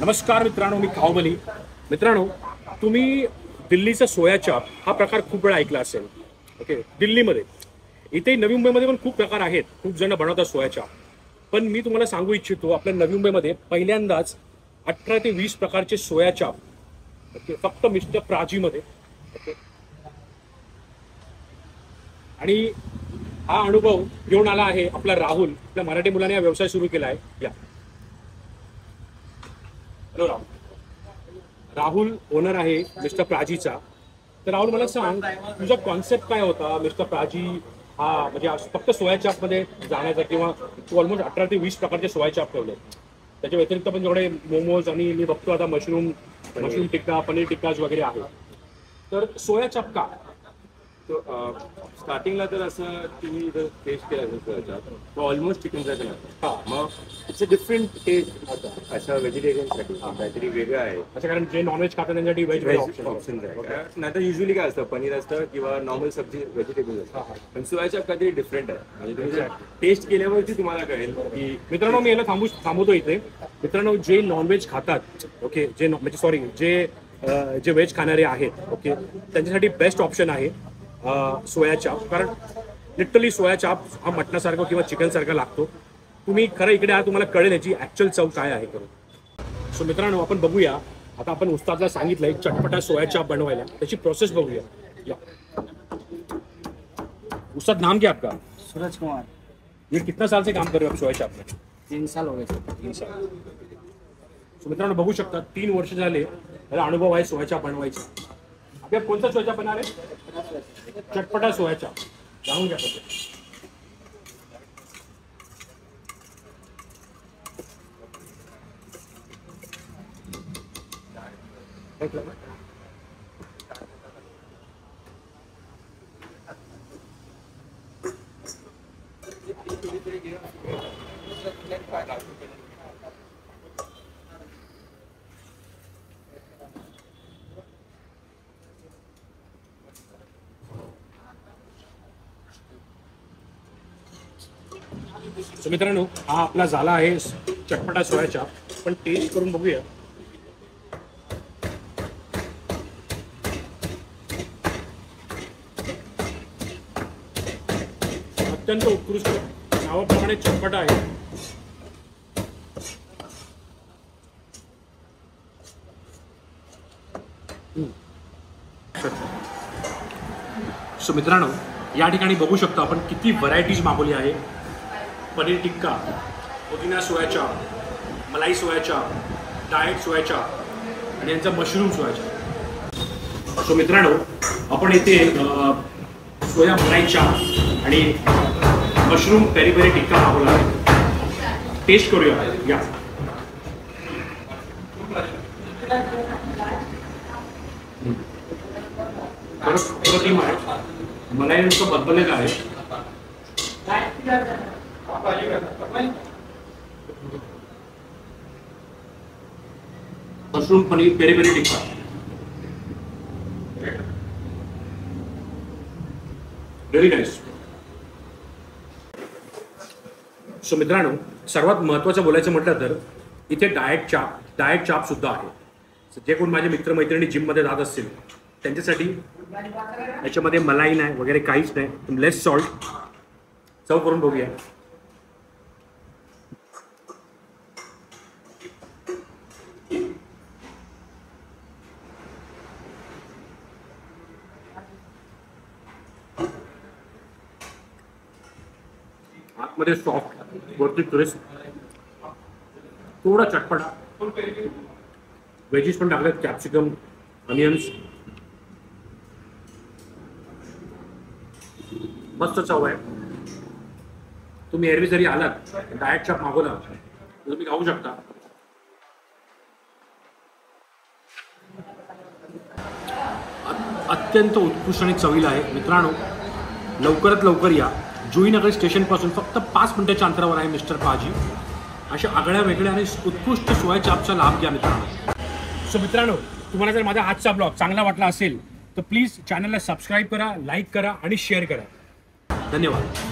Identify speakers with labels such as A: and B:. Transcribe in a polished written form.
A: नमस्कार मित्रांनो, मी खाऊबली. मित्रांनो, तुम्ही दिल्लीचा सोया चाप हा प्रकार खूप वेळा ऐकला असेल. ओके, दिल्लीमध्ये, इथे नवी मुंबईमध्ये पण खूप प्रकार आहेत. खूप जण बनवतात सोया चाप. पण मी तुम्हाला सांगू इच्छितो, आपल्या नवी मुंबईमध्ये पहिल्यांदाच 18 ते 20 प्रकारचे सोया चाप, ओके, फक्त मिस्टर प्राजीमध्ये. ओके, आणि हा अनुभव घेऊन आला आहे आपला राहुल. आपल्या मराठी मुलाने हा व्यवसाय सुरू केला आहे. या, हॅलो राहुल. राहुल ओनर आहे मिस्टर प्राजीचा. तर राहुल, मला सांग, तुझा कॉन्सेप्ट काय होता मिस्टर प्राजी हा, म्हणजे फक्त सोया चापमध्ये जाण्याचा, किंवा तू ऑलमोस्ट 18 ते 20 प्रकारचे सोया चाप ठेवले. त्याच्या व्यतिरिक्त पण जेवढे मोमोज आणि मी बघतो आता मशरूम टिक्का, पनीर टिक्काज वगैरे आहे. तर सोया चाप का?
B: स्टार्टिंगला तर असं तुम्ही जर टेस्ट केला असेल ऑलमोस्ट चिकनचा लागतं.
A: हा,
B: मग इट्स अ डिफरंट टेस्ट. असं व्हेजिटेरियनसाठी काहीतरी वेगळं आहे.
A: अच्छा, कारण जे नॉनव्हेज खातात त्यांच्यासाठी व्हेज
B: ऑप्शन आहे. नाही तर युजली काय असतं, पनीर असतं किंवा नॉर्मल सब्जी व्हेजिटेबल असतं. पण सोयाच्या काहीतरी डिफरंट आहे. म्हणजे तुम्ही जर टेस्ट केल्यावरती तुम्हाला कळेल की
A: मित्रांनो, मी याला थांबवतो इथे. मित्रांनो, जे नॉनव्हेज खातात, ओके, म्हणजे सॉरी, जे व्हेज खाणारे आहेत, ओके, त्यांच्यासाठी बेस्ट ऑप्शन आहे सोया चाप. कारण लिटरली सोया चाप हा मटणासारखा किंवा चिकन सारखा लागतो. तुम्ही खरं इकडे आहात, तुम्हाला कळेल याची ऍक्च्युअल चव काय आहे करून. सो मित्रांनो, आपण बघूया. आता आपण उस्तादला सांगितलंय चटपटा सोया चाप बनवायला, त्याची प्रोसेस बघूया. या उस्ताद, नाम क्या आपका?
C: सूरज कुमार।
A: ये कितना साल से काम कर रहे हो आप सोया चाप में?
C: 3 साल हो गए थे।
A: 3 साल. सो मित्रांनो, बघू शकता 3 वर्ष झाले याला अनुभव आहे सोया चाप बनवायचा. आप कोणता सोया चाप बना रहे? चटपटा सोया चाप. जाणून घ्या पहिले. सो मित्रांनो, हा आपला झाला आहे चटपटा सोया चाप. पण टेस्ट करून बघूया. अत्यंत उत्कृष्ट, नावाप्रमाणे चटपटा आहे. सो मित्रांनो, या ठिकाणी बघू शकतो आपण किती व्हरायटीज मागवली आहे. पनीर टिक्का, पुदिना सोया चाप, मलाई सोया चाप, डाएट सोया चाप आणि यांचा मशरूम सोया चाप. सो मित्रांनो, आपण इथे सोया मलाई चाप आणि मशरूम पेरी पेरी टिक्का मागवला आहे. टेस्ट करूया. या, अप्रतिम आहे. मलाई बदबलेलं आहे. Mushroom paneer peri peri tikka. Very nice. So मित्रांनो, सर्वात महत्त्वाचं बोलायचं म्हटलं तर इथे डाएट चाप सुद्धा आहे. जे कोण माझे मित्रमैत्रिणी जिममध्ये जात असतील त्यांच्यासाठी याच्यामध्ये मलाई नाही वगैरे काहीच नाही, लेस सॉल्ट. चव करून बघूया. आतमध्ये सॉफ्ट, वरती क्रिस्प, थोडा चटपटा. व्हेजीस पण टाकल्यात, कॅप्सिकम, अनियन्स. मस्त चव आहे. तुम्ही एरवी जरी आलात, डाएट चाप मागवला तर तुम्ही खाऊ शकता. अत्यंत उत्कृष्ट आणि चवीला आहे. मित्रांनो, लवकरात लवकर या. जुईनगर स्टेशनपासून फक्त 5 मिनिटाच्या अंतरावर आहे मिस्टर प्राजी. अशा आगळ्या वेगळ्या आणि उत्कृष्ट सोया चापचा लाभ घ्या मित्रांनो. सो मित्रांनो, तुम्हाला जर माझा आजचा ब्लॉग चांगला वाटला असेल तर प्लीज चॅनलला सबस्क्राईब करा, लाईक करा आणि शेअर करा. धन्यवाद.